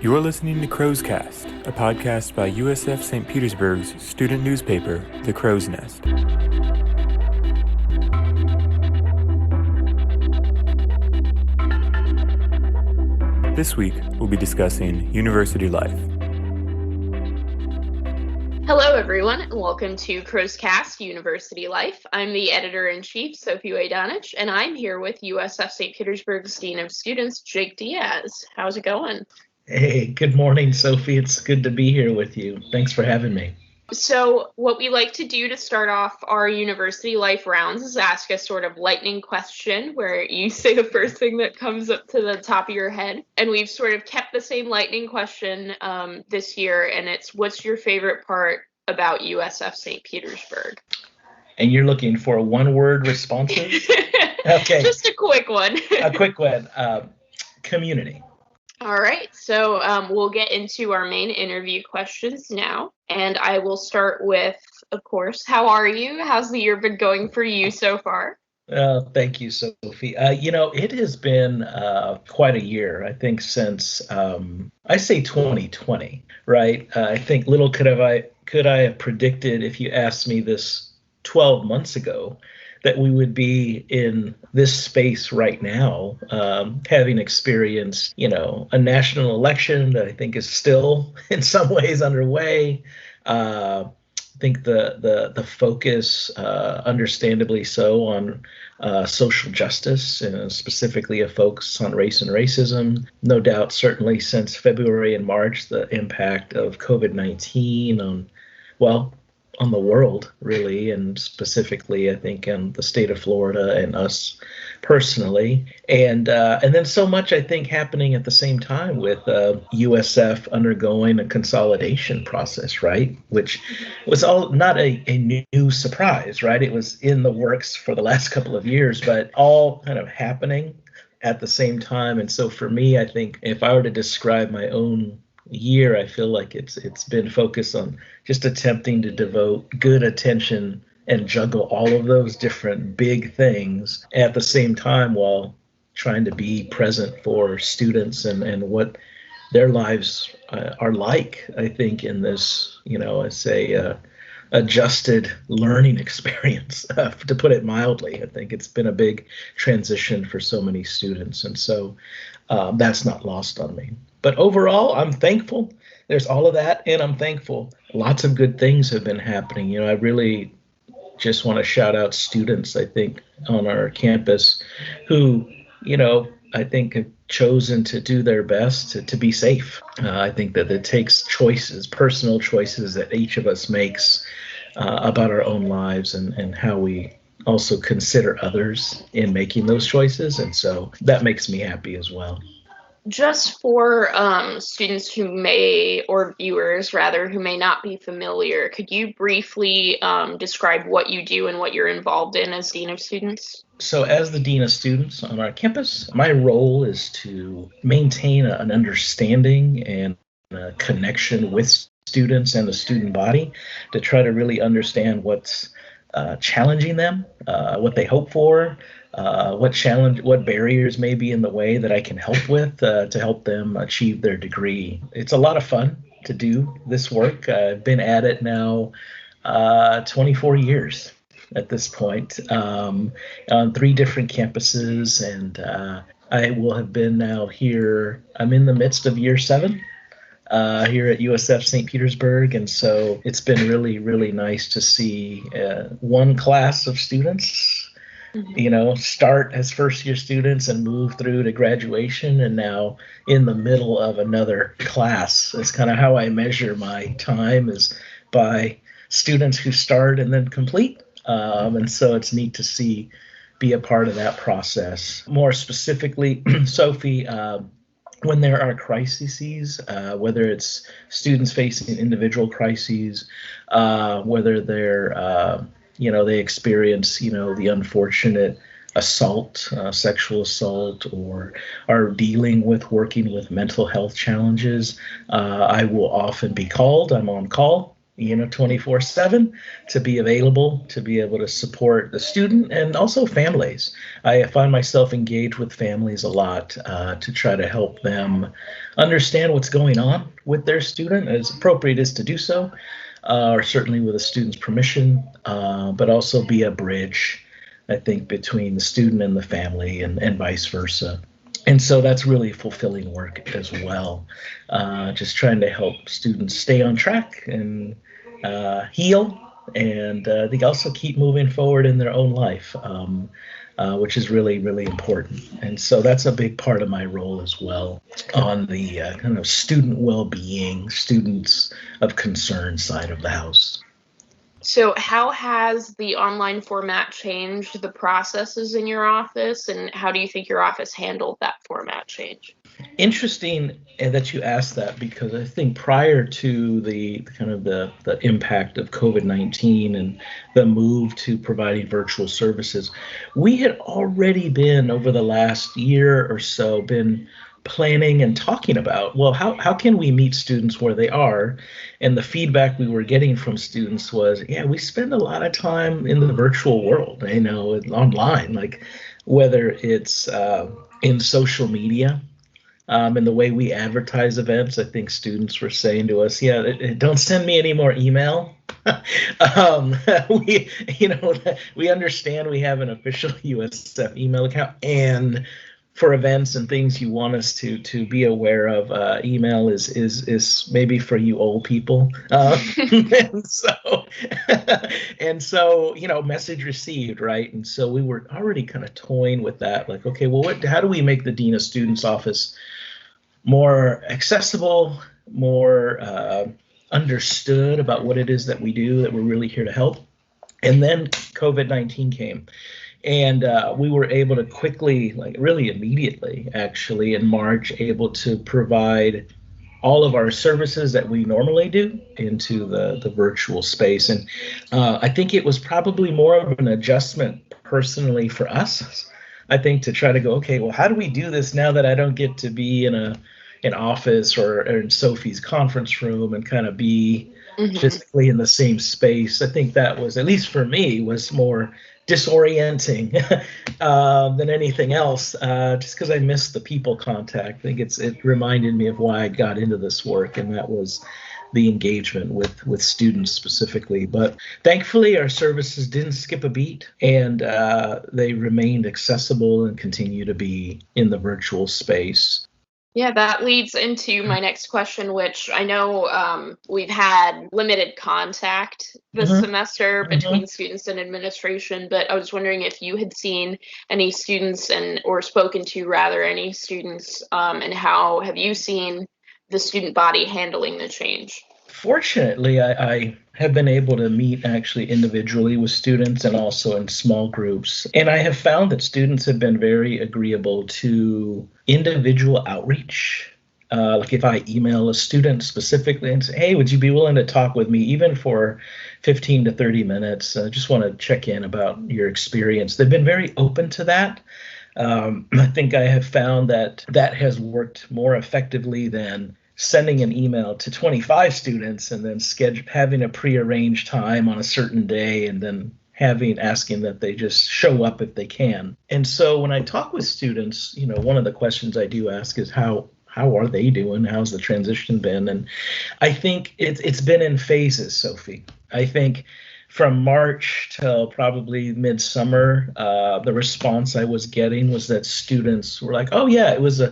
You are listening to Crow's Cast, a podcast by USF St Petersburg's student newspaper, The Crow's Nest. This week, we'll be discussing university life. Hello, everyone, and welcome to Crow's Cast, University Life. I'm the editor-in-chief, Sophie Ojdanic, and I'm here with USF St Petersburg's Dean of Students, Jake Diaz. How's it going? Hey, good morning, Sophie. It's good to be here with you. Thanks for having me. So what we like to do to start off our university life rounds is ask a sort of lightning question where you say the first thing that comes up to the top of your head. And we've sort of kept the same lightning question this year, and it's, what's your favorite part about USF St. Petersburg? And you're looking for a one-word responses? Okay. Just a quick one. A quick one. Community. All right, so we'll get into our main interview questions now, and I will start with, of course, how are you? How's the year been going for you so far? Thank you, Sophie. It has been quite a year, I think, since I say 2020, right? I think little could I have predicted, if you asked me this 12 months ago, that we would be in this space right now, having experienced, a national election that I think is still in some ways underway. I think the focus, understandably so, on social justice, and specifically a focus on race and racism. No doubt, certainly since February and March, the impact of COVID-19 on the world, really, and specifically, I think, in the state of Florida and us personally. And then so much, I think, happening at the same time with USF undergoing a consolidation process, right? Which was all not a new surprise, right? It was in the works for the last couple of years, but all kind of happening at the same time. And so for me, I think if I were to describe my own year, I feel like it's been focused on just attempting to devote good attention and juggle all of those different big things at the same time while trying to be present for students and what their lives are like, I think, in this, adjusted learning experience, to put it mildly. I think it's been a big transition for so many students. And so that's not lost on me. But overall, I'm thankful. There's all of that, and I'm thankful. Lots of good things have been happening. I really just want to shout out students, I think, on our campus who, I think have chosen to do their best to be safe. I think that it takes choices, personal choices that each of us makes about our own lives and how we also consider others in making those choices. And so that makes me happy as well. Just for students who may, or viewers rather, who may not be familiar, could you briefly describe what you do and what you're involved in as Dean of Students? So as the Dean of Students on our campus, my role is to maintain an understanding and a connection with students and the student body to try to really understand what's challenging them, what they hope for, what barriers may be in the way that I can help with to help them achieve their degree. It's a lot of fun to do this work. I've been at it now 24 years at this point, on 3 different campuses, and I will have been now here. I'm in the midst of year 7 here at USF St. Petersburg, and so it's been really, really nice to see one class of students start as first-year students and move through to graduation, and now in the middle of another class. It's kind of how I measure my time, is by students who start and then complete. And so it's neat to be a part of that process. More specifically, Sophie, when there are crises, whether it's students facing individual crises, whether they're they experience, the unfortunate assault, sexual assault, or are working with mental health challenges, I will often be called. I'm on call 24/7 to be available, to be able to support the student and also families. I find myself engaged with families a lot to try to help them understand what's going on with their student, as appropriate as to do so, or certainly with a student's permission, but also be a bridge, I think, between the student and the family and vice versa. And so that's really fulfilling work as well. Just trying to help students stay on track and heal, and they also keep moving forward in their own life, which is really, really important. And so that's a big part of my role as well on the kind of student well-being, students of concern side of the house. So how has the online format changed the processes in your office, and how do you think your office handled that format change? Interesting that you asked that, because I think prior to the kind of the impact of COVID-19 and the move to providing virtual services, we had already been, over the last year or so, been planning and talking about, well, how can we meet students where they are? And the feedback we were getting from students was, yeah, we spend a lot of time in the virtual world, online, like whether it's in social media, and the way we advertise events. I think students were saying to us, yeah, don't send me any more email. We understand we have an official USF email account, and for events and things you want us to be aware of, email is maybe for you old people. And so message received, right? And so we were already kind of toying with that, like, okay, well, how do we make the Dean of Students office more accessible, more understood about what it is that we do, that we're really here to help? And then COVID-19 came. And we were able to quickly, like really immediately, actually, in March, able to provide all of our services that we normally do into the virtual space. And I think it was probably more of an adjustment personally for us, I think, to try to go, okay, well, how do we do this now that I don't get to be in an office or in Sophie's conference room and kind of be physically in the same space? I think that was, at least for me, was more disorienting than anything else, just because I missed the people contact. I think it reminded me of why I got into this work, and that was the engagement with students specifically. But thankfully, our services didn't skip a beat, and they remained accessible and continue to be in the virtual space. Yeah, that leads into my next question, which I know we've had limited contact this semester between students and administration, but I was wondering if you had seen any students or spoken to rather any students, and how have you seen the student body handling the change? Fortunately, I have been able to meet actually individually with students and also in small groups. And I have found that students have been very agreeable to individual outreach. Like if I email a student specifically and say, hey, would you be willing to talk with me even for 15 to 30 minutes? I just want to check in about your experience. They've been very open to that. I think I have found that has worked more effectively than sending an email to 25 students and then having a prearranged time on a certain day and then asking that they just show up if they can. And so when I talk with students, one of the questions I do ask is how are they doing? How's the transition been? And I think it's been in phases, Sophie. I think from March till probably midsummer, the response I was getting was that students were like, oh yeah, it was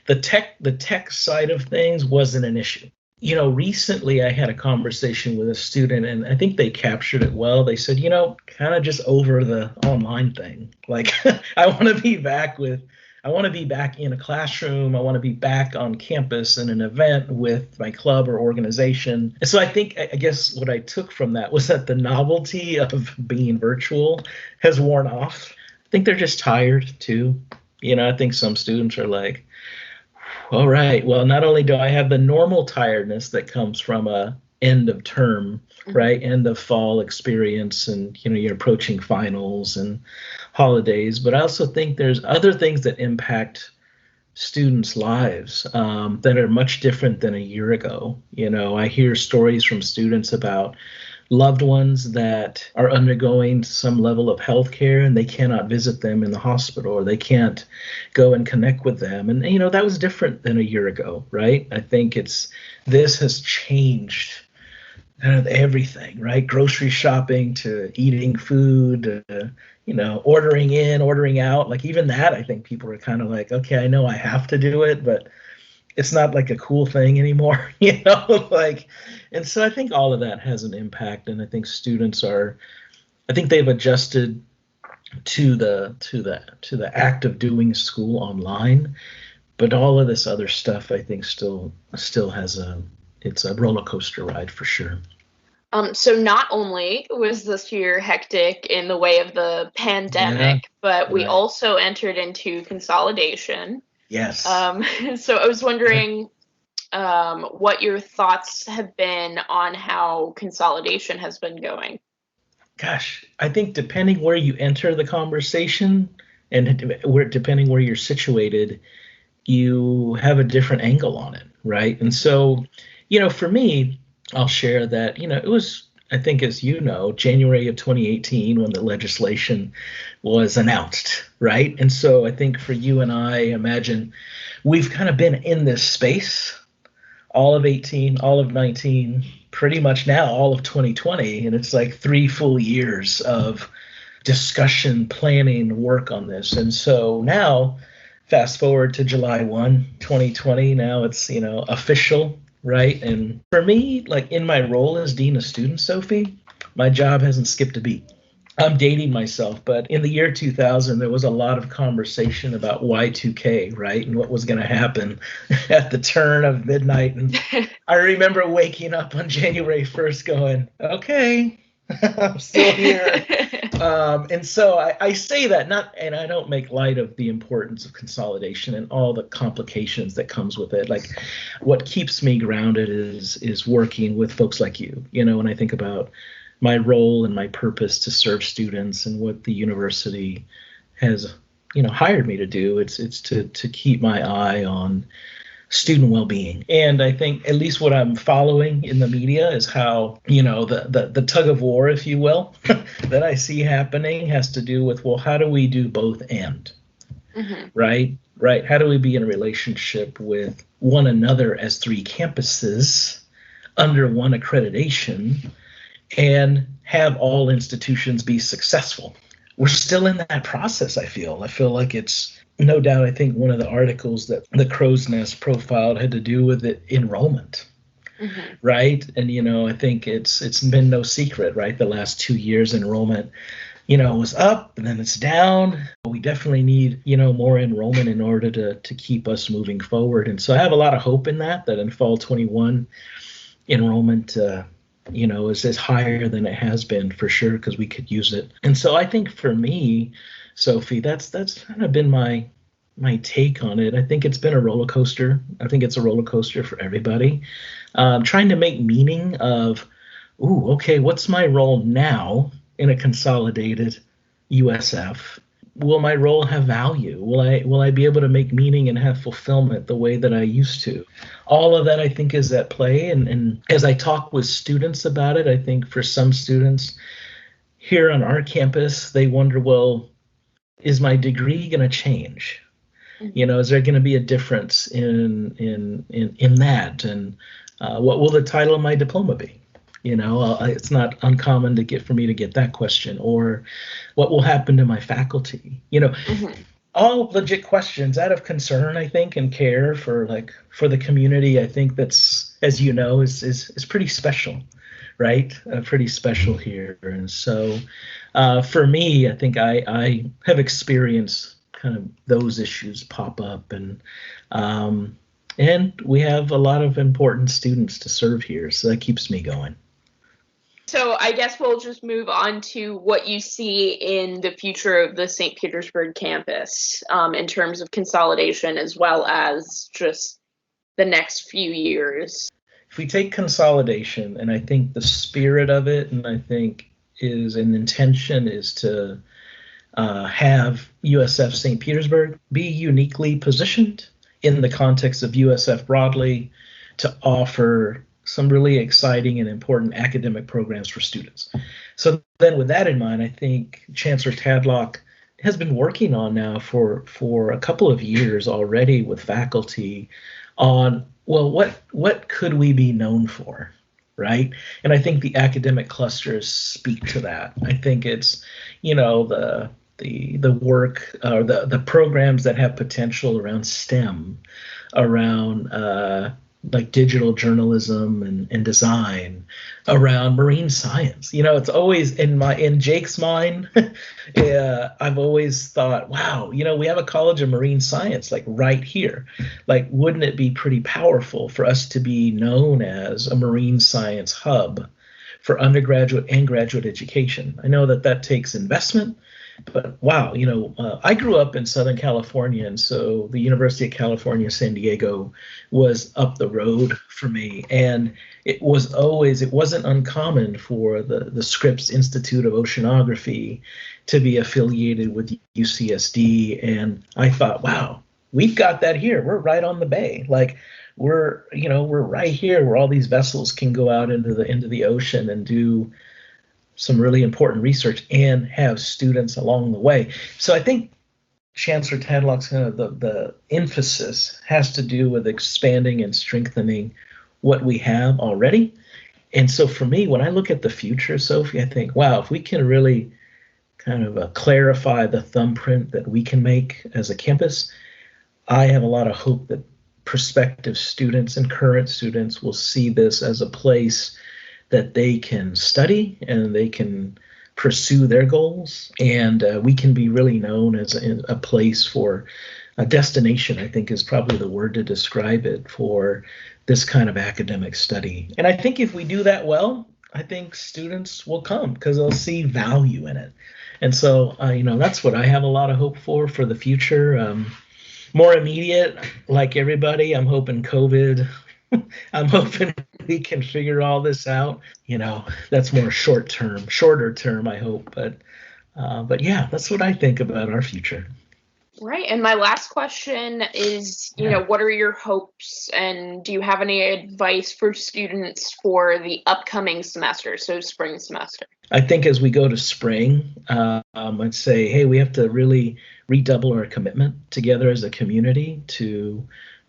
the tech side of things wasn't an issue. Recently I had a conversation with a student, and I think they captured it well. They said, kind of just over the online thing. Like, I want to be back in a classroom. I want to be back on campus in an event with my club or organization. And so I guess what I took from that was that the novelty of being virtual has worn off. I think they're just tired too. I think some students are like, all right, well, not only do I have the normal tiredness that comes from a end of term, right, end of fall experience, and you're approaching finals and holidays, but I also think there's other things that impact students' lives that are much different than a year ago. I hear stories from students about loved ones that are undergoing some level of health care and they cannot visit them in the hospital, or they can't go and connect with them. And, that was different than a year ago, right? I think this has changed kind of everything, right? Grocery shopping to eating food, ordering in, ordering out. Like even that, I think people are kind of like, okay, I know I have to do it, but it's not like a cool thing anymore, like, and so I think all of that has an impact. And I think I think they've adjusted to the act of doing school online, but all of this other stuff, I think still has it's a roller coaster ride for sure. So not only was this year hectic in the way of the pandemic, but we also entered into consolidation. Yes. So I was wondering what your thoughts have been on how consolidation has been going. Gosh, I think depending where you enter the conversation and depending where you're situated, you have a different angle on it, right? And so, for me, I'll share that, it was, I think, as you know, January of 2018 when the legislation was announced, right? And so I think for you and I imagine we've kind of been in this space all of 18, all of 19, pretty much now all of 2020. And it's like 3 full years of discussion, planning, work on this. And so now, fast forward to July 1, 2020, now it's, official. Right. And for me, like in my role as Dean of Students, Sophie, my job hasn't skipped a beat. I'm dating myself, but in the year 2000, there was a lot of conversation about Y2K, right? And what was going to happen at the turn of midnight. And I remember waking up on January 1st going, okay, I'm still here. And so I say that and I don't make light of the importance of consolidation and all the complications that comes with it. Like what keeps me grounded is working with folks like you, when I think about my role and my purpose to serve students and what the university has, hired me to do. It's to keep my eye on student well-being. And I think at least what I'm following in the media is how, the tug of war, if you will, that I see happening has to do with, well, how do we do both and, right? How do we be in a relationship with one another as 3 campuses under one accreditation and have all institutions be successful? We're still in that process, I feel like it's, no doubt, I think one of the articles that the Crow's Nest profiled had to do with it, enrollment, right? And, I think it's been no secret, right? The last 2 years enrollment, was up and then it's down. We definitely need, more enrollment in order to keep us moving forward. And so I have a lot of hope in that in fall 21 enrollment, is higher than it has been for sure, because we could use it. And so I think for me, Sophie, that's kind of been my take on it. I think it's been a roller coaster. I think it's a roller coaster for everybody. Trying to make meaning of, okay, what's my role now in a consolidated USF? Will my role have value? Will I be able to make meaning and have fulfillment the way that I used to? All of that, I think, is at play. And as I talk with students about it, I think for some students here on our campus, they wonder, well, is my degree going to change? Is there going to be a difference in that? And what will the title of my diploma be? It's not uncommon for me to get that question. Or what will happen to my faculty? All legit questions out of concern, I think, and care for the community. I think that's, as you know, is pretty special, right? Pretty special here. And so for me, I think I have experienced kind of those issues pop up, and we have a lot of important students to serve here, so that keeps me going. So I guess we'll just move on to what you see in the future of the St. Petersburg campus in terms of consolidation, as well as just the next few years. If we take consolidation, and I think the spirit of it, and I think is an intention, is to have USF St. Petersburg be uniquely positioned in the context of USF broadly, to offer some really exciting and important academic programs for students. So then with that in mind, I think Chancellor Tadlock has been working on now for a couple of years already with faculty on, well, what could we be known for, right? And I think the academic clusters speak to that. I think it's, the work or the programs that have potential around STEM, around like digital journalism and design, around marine science. It's always in Jake's mind. I've always thought, wow, we have a College of Marine Science like right here. Like, wouldn't it be pretty powerful for us to be known as a marine science hub for undergraduate and graduate education? I know that takes investment. But wow, I grew up in Southern California, and so the University of California, San Diego was up the road for me. And it wasn't uncommon for the Scripps Institute of Oceanography to be affiliated with UCSD. And I thought, wow, we've got that here. We're right on the bay. Like, we're right here where all these vessels can go out into the ocean and do some really important research and have students along the way. So I think Chancellor Tadlock's kind of the emphasis has to do with expanding and strengthening what we have already. And so for me, when I look at the future, Sophie, I think, wow, if we can really kind of clarify the thumbprint that we can make as a campus, I have a lot of hope that prospective students and current students will see this as a place that they can study and they can pursue their goals. And we can be really known as a place for a destination, I think is probably the word to describe it, for this kind of academic study. And I think if we do that well, I think students will come because they'll see value in it. And so, that's what I have a lot of hope for the future. More immediate, like everybody, I'm hoping COVID. I'm hoping we can figure all this out. That's more shorter term, I hope. But yeah, that's what I think about our future. Right. And my last question is, what are your hopes, and do you have any advice for students for the upcoming semester, so spring semester? I think as we go to spring, I'd say, hey, we have to really redouble our commitment together as a community to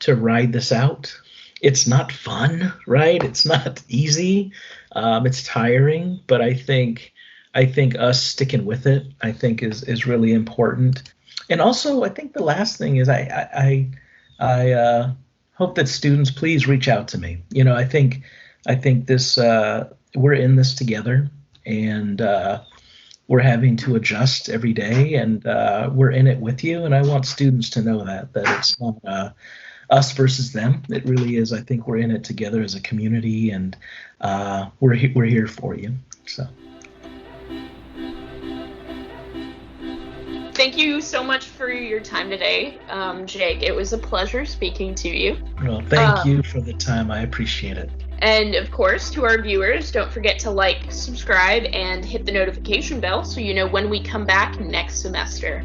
ride this out. It's not fun, right? It's not easy. It's tiring, but I think us sticking with it, I think is really important. And also, I think the last thing is I hope that students please reach out to me. I think this we're in this together, and we're having to adjust every day, and we're in it with you. And I want students to know that it's not us versus them. It really is. I think we're in it together as a community, and we're here for you. So. Thank you so much for your time today, Jake. It was a pleasure speaking to you. Well, thank you for the time. I appreciate it. And of course, to our viewers, don't forget to like, subscribe, and hit the notification bell so you know when we come back next semester.